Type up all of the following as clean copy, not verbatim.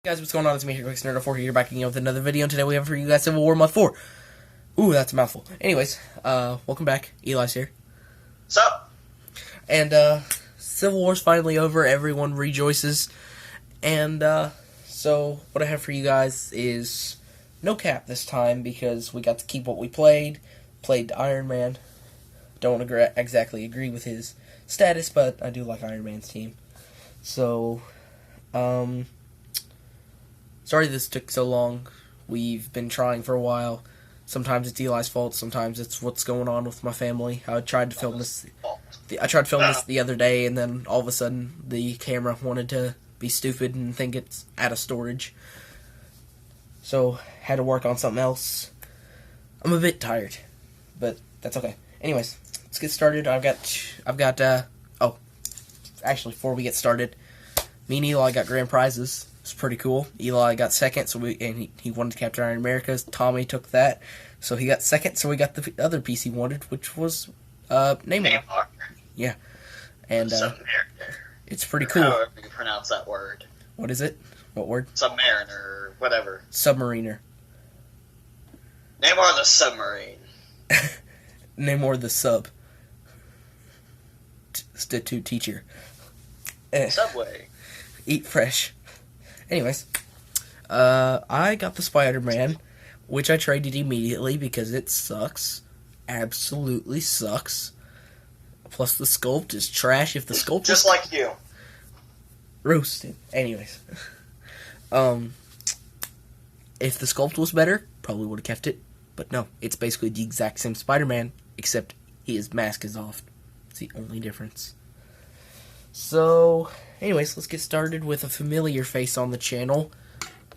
Guys, what's going on? It's me, Heroclix Nerd 4 here, back again with another video, and today we have for you guys Civil War Month 4. Ooh, that's a mouthful. Anyways, welcome back. Eli's here. What's up? And, Civil War's finally over, everyone rejoices, and, so, what I have for you guys is no cap this time, because we got to keep what we played Iron Man. Don't exactly agree with his status, but I do like Iron Man's team. So, sorry this took so long. We've been trying for a while. Sometimes it's Eli's fault. Sometimes it's what's going on with my family. I tried to film this. The other day, and then all of a sudden the camera wanted to be stupid and think it's out of storage. So had to work on something else. I'm a bit tired, but that's okay. Anyways, let's get started. I've got. Oh, actually, before we get started, me and Eli got grand prizes. It's pretty cool. Eli got second, so he wanted to capture Iron America. Tommy took that, so he got second. So we got the other piece he wanted, which was Namor. Yeah, and it's pretty cool. However you pronounce that word. What is it? What word? Submariner, whatever. Submariner. Namor the submarine. Namor the sub. Substitute teacher. Subway. Eat fresh. Anyways, I got the SpiderMan, which I traded immediately because it sucks. Absolutely sucks. Plus the sculpt is trash. If the sculpt just like you. Roasted. Anyways. If the sculpt was better, probably would have kept it. But no, it's basically the exact same Spider-Man, except his mask is off. It's the only difference. So, anyways, let's get started with a familiar face on the channel,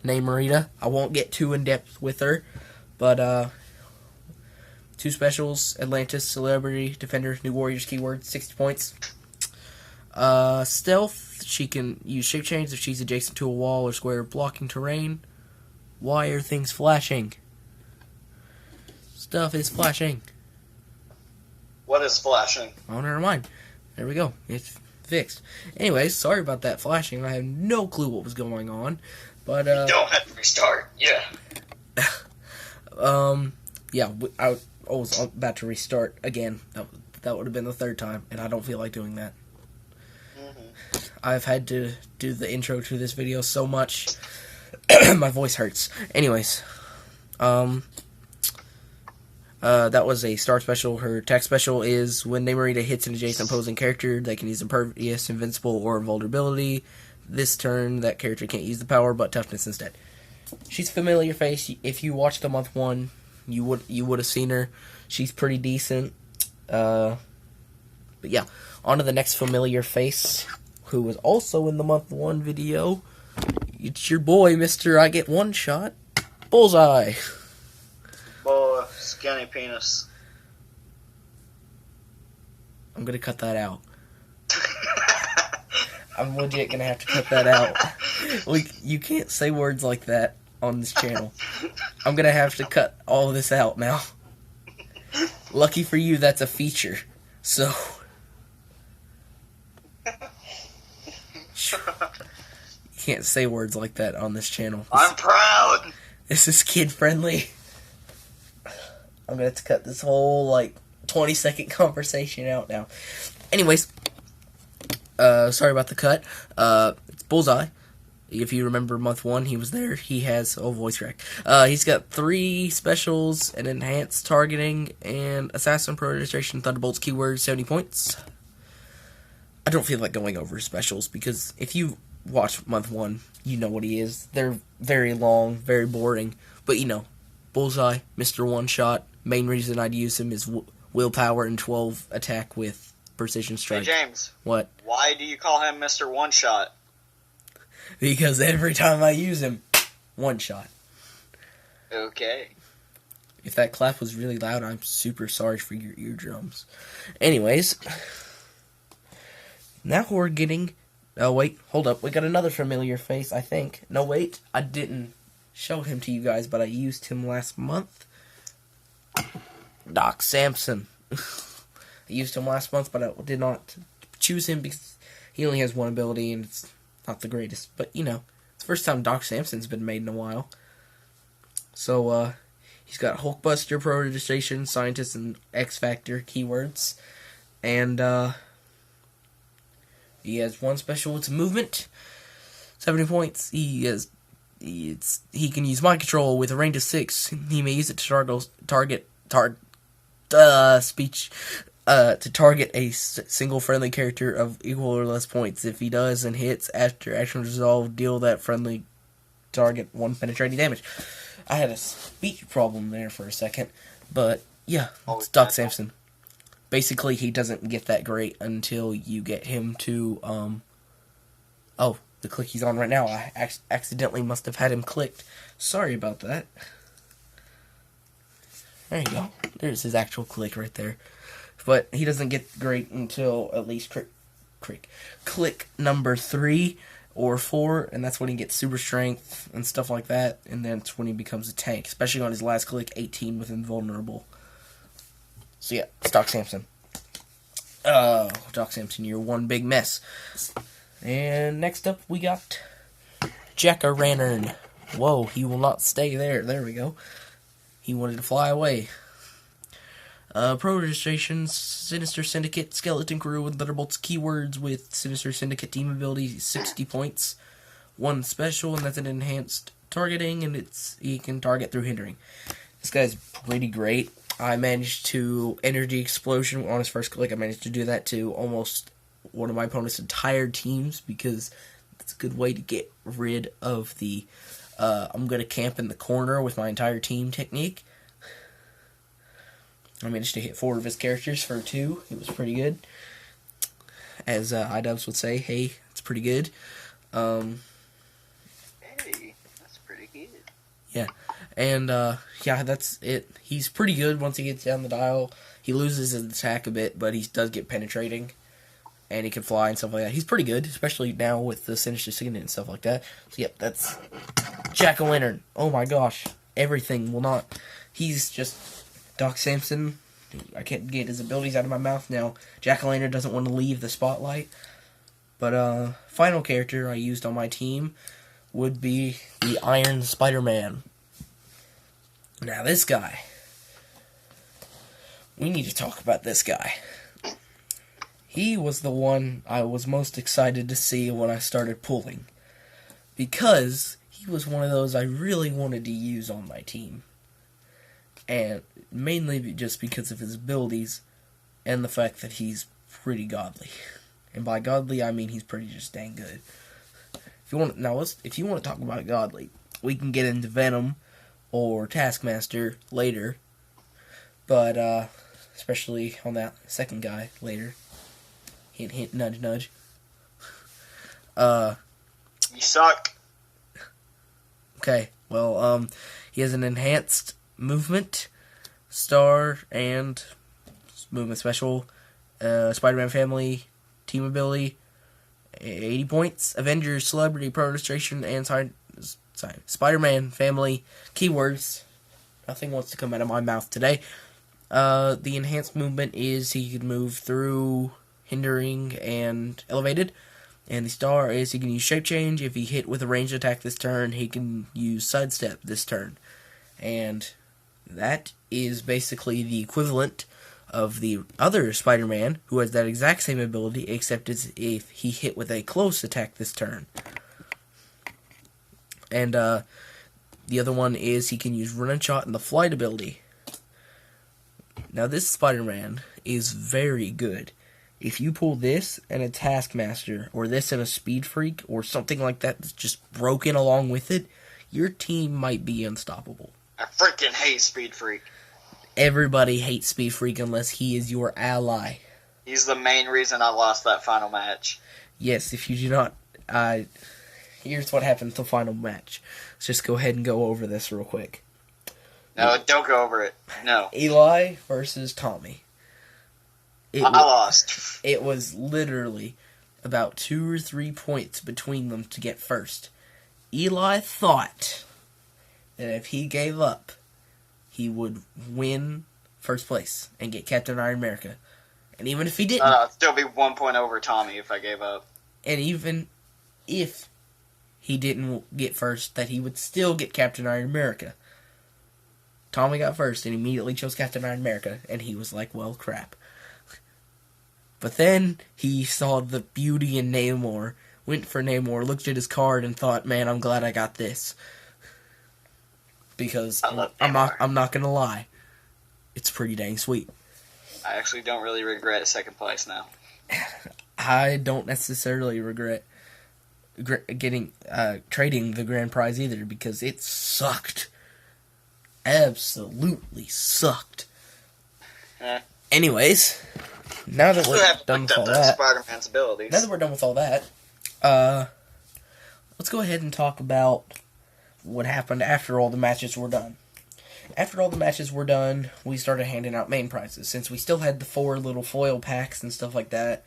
named Marita. I won't get too in-depth with her, but, 2 specials, Atlantis, Celebrity, Defender, New Warriors, keyword, 60 points. Stealth, she can use shape change if she's adjacent to a wall or square blocking terrain. Why are things flashing? Stuff is flashing. What is flashing? Oh, never mind. There we go. It's fixed. Anyways, sorry about that flashing. I have no clue what was going on. But, you don't have to restart. Yeah. Yeah, I was about to restart again. That would have been the 3rd time, and I don't feel like doing that. I've had to do the intro to this video so much, my voice hurts. Anyways, that was a star special. Her attack special is when Marita hits an adjacent opposing character, they can use Impervious, Invincible, or Invulnerability. This turn, that character can't use the power, but Toughness instead. She's a familiar face. If you watched the month 1, you would have seen her. She's pretty decent. But yeah, on to the next familiar face, who was also in the month 1 video. It's your boy, Mr. I Get One Shot, Bullseye. Boy, skinny penis. I'm gonna cut that out. I'm legit gonna have to cut that out. You can't say words like that on this channel. I'm gonna have to cut all of this out now. Lucky for you, that's a feature. So, you can't say words like that on this channel. I'm proud. This is kid friendly. I'm gonna have to cut this whole 20-second conversation out now. Anyways, sorry about the cut. It's Bullseye. If you remember month 1, he was there. He has voice crack. He's got 3 specials, an enhanced targeting, and assassin prioritization, thunderbolts, keyword, 70 points. I don't feel like going over his specials because if you watch month 1, you know what he is. They're very long, very boring, but you know, Bullseye, Mr. One Shot. Main reason I'd use him is willpower and 12 attack with precision strike. Hey James. What? Why do you call him Mr. One Shot? Because every time I use him, one shot. Okay. If that clap was really loud, I'm super sorry for your eardrums. Anyways, now we're getting... Oh, wait, hold up. We got another familiar face, I think. No, wait, I didn't show him to you guys, but I used him last month. Samson. I used him last month, but I did not choose him because he only has 1 ability, and it's not the greatest. But, you know, it's First time Doc Samson's been made in a while. So, he's got Hulkbuster, Pro Registration, Scientist, and X Factor keywords. And, he has one special, it's movement. 70 points. He can use mind control with a range of 6. He may use it to target a single friendly character of equal or less points. If he does and hits after action resolve, deal that friendly target 1 penetrating damage. I had a speech problem there for a second, but yeah, it's Doc Samson. Basically, he doesn't get that great until you get him to, oh, the click he's on right now. I accidentally must have had him clicked. Sorry about that. There you go. There's his actual click right there. But he doesn't get great until at least click number 3 or 4, and that's when he gets super strength and stuff like that, and then it's when he becomes a tank, especially on his last click, 18 with invulnerable. So yeah, it's Doc Samson. Doc Samson, you're one big mess. And next up, we got Jackolantern. Whoa, he will not stay there. There we go. He wanted to fly away. Pro Registration, Sinister Syndicate, Skeleton Crew with Thunderbolts keywords with Sinister Syndicate team ability, 60 points. One special, and that's an enhanced targeting, and he can target through hindering. This guy's pretty great. I managed to Energy Explosion on his first click. I managed to do that to almost one of my opponent's entire teams because it's a good way to get rid of the I'm going to camp in the corner with my entire team technique. I managed to hit 4 of his characters for 2. It was pretty good. As iDubbbz would say, hey, it's pretty good. Hey, that's pretty good. Yeah. And, yeah, that's it. He's pretty good once he gets down the dial. He loses his attack a bit, but he does get penetrating. And he can fly and stuff like that. He's pretty good, especially now with the Sinister Syndicate and stuff like that. So, yep, that's Jackolantern. Oh my gosh. Everything will not. He's just Doc Samson. I can't get his abilities out of my mouth now. Jackolantern doesn't want to leave the spotlight. But, final character I used on my team would be the Iron SpiderMan. Now, this guy. We need to talk about this guy. He was the one I was most excited to see when I started pulling. Because he was one of those I really wanted to use on my team. And mainly just because of his abilities and the fact that he's pretty godly. And by godly, I mean he's pretty just dang good. If you want to talk about godly, we can get into Venom or Taskmaster later. But, especially on that second guy later. Hint, hint, nudge, nudge. You suck. Okay, well, he has an enhanced movement, star, and movement special, SpiderMan family, team ability, 80 points, Avengers, Celebrity, Pro Registration, and SpiderMan family, keywords. Nothing wants to come out of my mouth today. The enhanced movement is he can move through hindering and elevated. And the star is he can use shape change. If he hit with a ranged attack this turn, he can use sidestep this turn. And that is basically the equivalent of the other Spider-Man, who has that exact same ability, except it's if he hit with a close attack this turn. And the other one is he can use run and shot and the flight ability. Now this Spider-Man is very good. If you pull this and a Taskmaster, or this and a Speed Freak, or something like that that's just broken along with it, your team might be unstoppable. I freaking hate Speed Freak. Everybody hates Speed Freak unless he is your ally. He's the main reason I lost that final match. Yes, if you do not... here's what happened to the final match. Let's just go ahead and go over this real quick. No, don't go over it. No. Eli versus Tommy. I lost. It was literally about 2 or 3 points between them to get first. Eli thought that if he gave up, he would win first place and get Captain Iron America. And even if he didn't... I'd still be 1 point over Tommy if I gave up. And even if he didn't get first, that he would still get Captain Iron America. Tommy got first and immediately chose Captain Iron America, and he was like, well, crap. But then he saw the beauty in Namor, went for Namor, looked at his card, and thought, man, I'm glad I got this. Because I'm not gonna lie, it's pretty dang sweet. I actually don't really regret second place now. I don't necessarily regret getting trading the grand prize either, because it sucked. Absolutely sucked. Anyways, now that we're done with all that, Spider-Man's abilities. now that we're done with all that, let's go ahead and talk about what happened after all the matches were done. After all the matches were done, we started handing out main prizes. Since we still had the 4 little foil packs and stuff like that,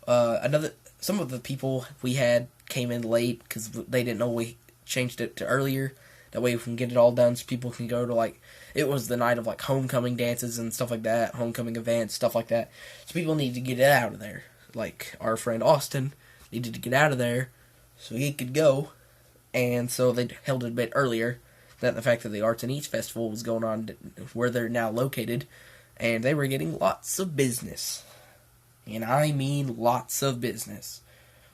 some of the people we had came in late because they didn't know we changed it to earlier. That way we can get it all done so people can go to, it was the night of, homecoming dances and stuff like that, homecoming events, stuff like that. So people needed to get it out of there. Like, our friend Austin needed to get out of there so he could go. And so they held it a bit earlier. That the fact that the Arts and Eats Festival was going on where they're now located. And they were getting lots of business. And I mean lots of business.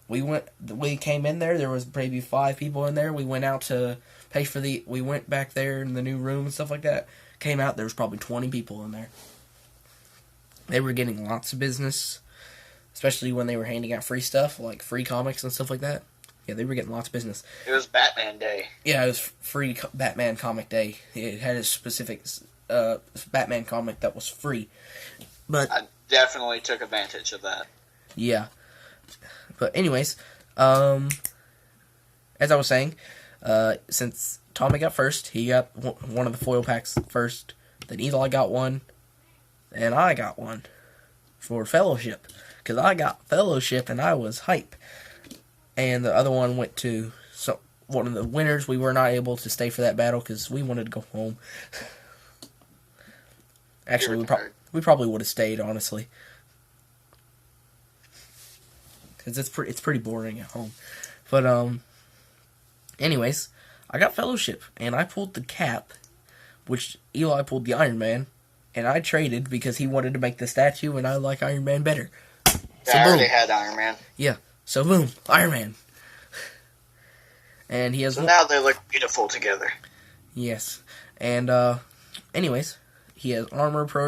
We came in there was maybe 5 people in there. We went out to pay for we went back there in the new room and stuff like that. Came out, there was probably 20 people in there. They were getting lots of business. Especially when they were handing out free stuff, like free comics and stuff like that. Yeah, they were getting lots of business. It was Batman Day. Yeah, it was free Batman comic day. It had a specific Batman comic that was free. But I definitely took advantage of that. Yeah. But anyways, as I was saying, since Tommy got first, he got one of the foil packs first. Then Eli got one, and I got one for Fellowship. Because I got Fellowship, and I was hype. And the other one went to one of the winners. We were not able to stay for that battle because we wanted to go home. Actually, we probably would have stayed, honestly. Because it's pretty boring at home. But, anyways, I got Fellowship, and I pulled the Cap, which Eli pulled the Iron Man, and I traded because he wanted to make the statue, and I like Iron Man better. Yeah, I already had Iron Man. Yeah. So boom, Iron Man. And he has. So now they look beautiful together. Yes, and anyways, he has armor, pro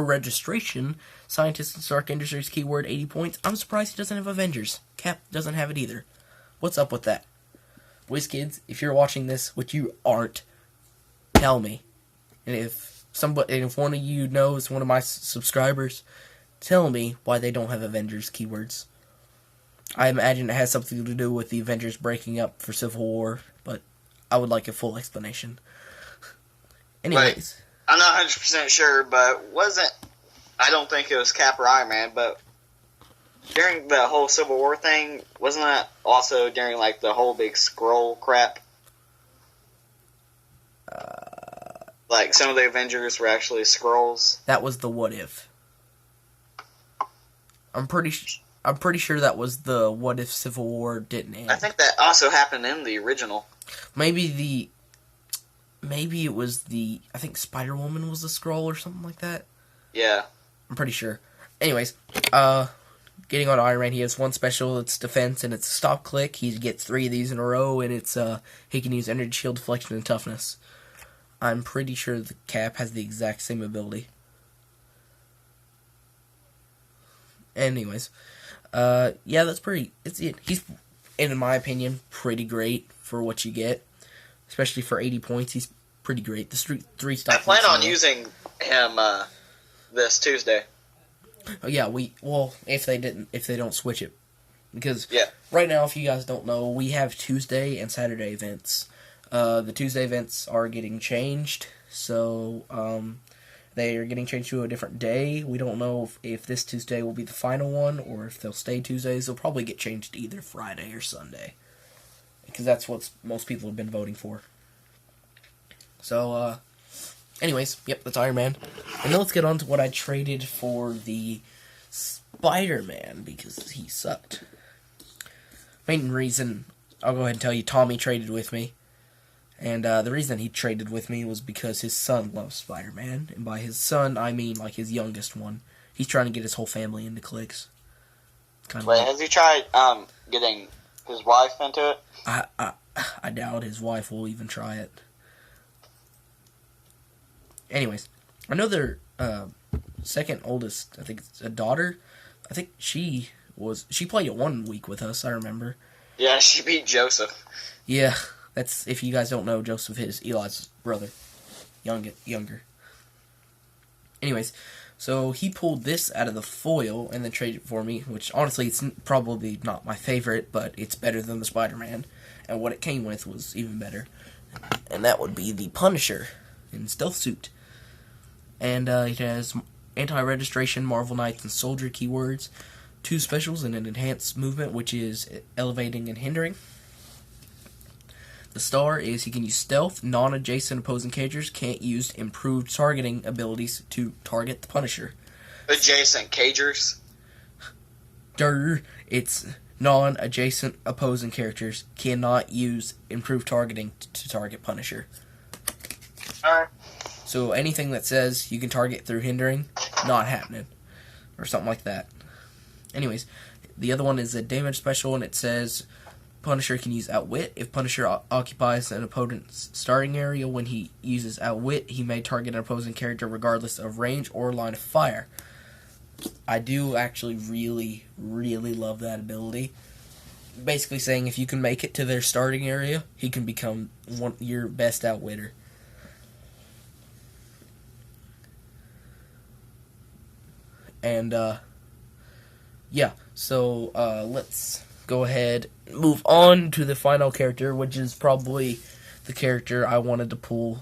registration, scientist and Stark Industries keyword 80 points. I'm surprised he doesn't have Avengers. Cap doesn't have it either. What's up with that? WizKids, if you're watching this, which you aren't, tell me. And if one of you knows, one of my subscribers, tell me why they don't have Avengers keywords. I imagine it has something to do with the Avengers breaking up for Civil War, but I would like a full explanation. Anyways. I'm not 100% sure, but I don't think it was Cap or Iron Man, but during the whole Civil War thing, wasn't that also during, the whole big scroll crap? Some of the Avengers were actually scrolls. That was the what if. I'm pretty sure that was the what if Civil War didn't end. I think that also happened in the original. Maybe it was I think Spider-Woman was a scroll or something like that. Yeah. I'm pretty sure. Anyways, getting on Iron Man, he has one special, it's defense, and it's stop click. He gets 3 of these in a row, and it's he can use energy shield, deflection, and toughness. I'm pretty sure the Cap has the exact same ability. Anyways, yeah, he's, in my opinion, pretty great for what you get. Especially for 80 points, he's pretty great. The 3 stop. I plan on using him this Tuesday. Oh yeah, if they don't switch it, because yeah. Right now, if you guys don't know, we have Tuesday and Saturday events. The Tuesday events are getting changed, so they are getting changed to a different day. We don't know if this Tuesday will be the final one or if they'll stay Tuesdays. They'll probably get changed to either Friday or Sunday, because that's what most people have been voting for. So, anyways, yep, that's Iron Man. And then let's get on to what I traded for the SpiderMan, because he sucked. Main reason I'll go ahead and tell you, Tommy traded with me. And the reason he traded with me was because his son loves Spider-Man. And by his son, I mean, like, his youngest one. He's trying to get his whole family into Clix. Wait, has he tried getting his wife into it? I doubt his wife will even try it. Anyways, I know their second oldest, I think it's a daughter. I think she played it 1 week with us, I remember. Yeah, she beat Joseph. Yeah, that's, if you guys don't know, Joseph is Eli's brother. Younger. Anyways, so he pulled this out of the foil and then traded it for me, which honestly it's probably not my favorite, but it's better than the Spider-Man. And what it came with was even better. And that would be the Punisher in stealth suit. And it has anti-registration, Marvel Knights, and Soldier keywords, 2 specials, and an enhanced movement, which is elevating and hindering. The star is he can use stealth, non-adjacent opposing characters can't use improved targeting abilities to target the Punisher. Adjacent cagers? It's non-adjacent opposing characters cannot use improved targeting to target Punisher. Alright. So anything that says you can target through hindering, not happening. Or something like that. Anyways, the other one is a damage special, and it says Punisher can use Outwit. If Punisher occupies an opponent's starting area when he uses Outwit, he may target an opposing character regardless of range or line of fire. I do actually really, really love that ability. Basically saying if you can make it to their starting area, he can become your best Outwitter. And, yeah, so, let's go ahead and move on to the final character, which is probably the character I wanted to pull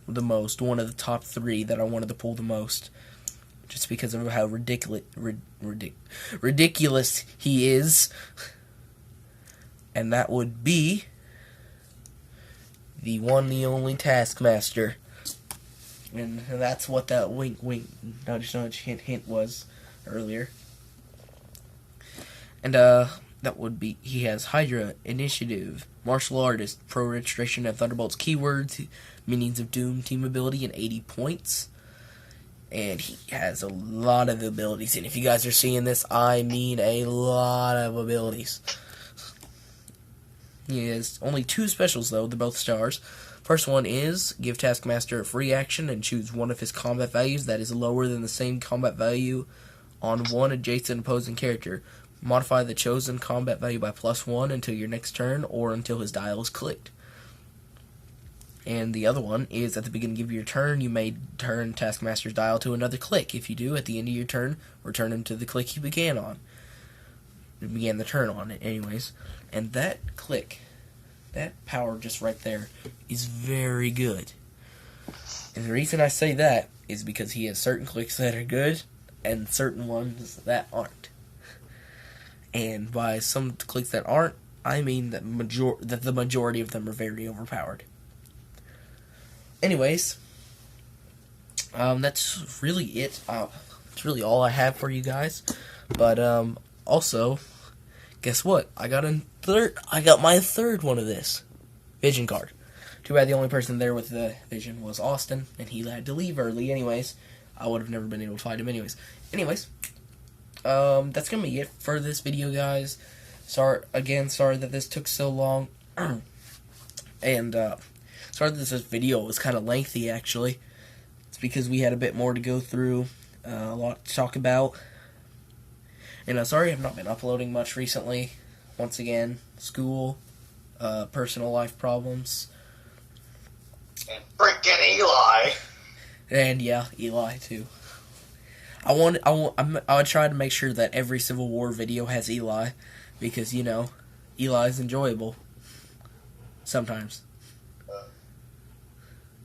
the most, one of the top 3 that I wanted to pull the most, just because of how ridiculous he is, and that would be the one, the only Taskmaster. And that's what that wink, nudge, hint was earlier. And, that would be, he has Hydra, Initiative, Martial Artist, Pro Registration, and Thunderbolt's keywords, Minions of Doom, Team Ability, and 80 points. And he has a lot of abilities. And if you guys are seeing this, I mean a lot of abilities. He has only 2 specials, though. They're both stars. First one is give Taskmaster a free action and choose one of his combat values that is lower than the same combat value on one adjacent opposing character. Modify the chosen combat value by +1 until your next turn or until his dial is clicked. And the other one is at the beginning of your turn, you may turn Taskmaster's dial to another click. If you do, at the end of your turn, return him to the click you began the turn on it, anyways. And that click, that power just right there, is very good. And the reason I say that is because he has certain clicks that are good and certain ones that aren't. And by some clicks that aren't, I mean that the majority of them are very overpowered. Anyways, that's really it. That's really all I have for you guys. But also, guess what? I got my third one of this Vision card. Too bad the only person there with the Vision was Austin, and he had to leave early. Anyways, I would have never been able to fight him. Anyways, that's gonna be it for this video, guys. Sorry that this took so long, and sorry that this video was kind of lengthy. Actually, it's because we had a bit more to go through, a lot to talk about. And sorry I've not been uploading much recently. Once again, school, personal life problems, and freaking Eli. And yeah, Eli too. I would try to make sure that every Civil War video has Eli, because you know, Eli's enjoyable. Sometimes.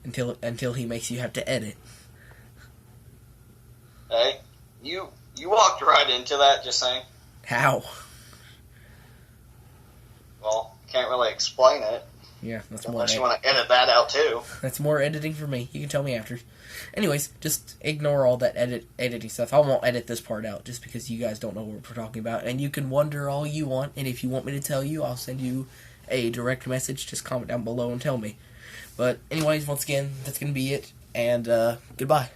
Until he makes you have to edit. Hey, you walked right into that, just saying. How? Well, can't really explain it. Yeah, that's more. Unless you want to edit that out too. That's more editing for me. You can tell me after. Anyways, just ignore all that editing stuff. I won't edit this part out just because you guys don't know what we're talking about, and you can wonder all you want. And if you want me to tell you, I'll send you a direct message, just comment down below and tell me. But anyways, once again, that's going to be it, and goodbye.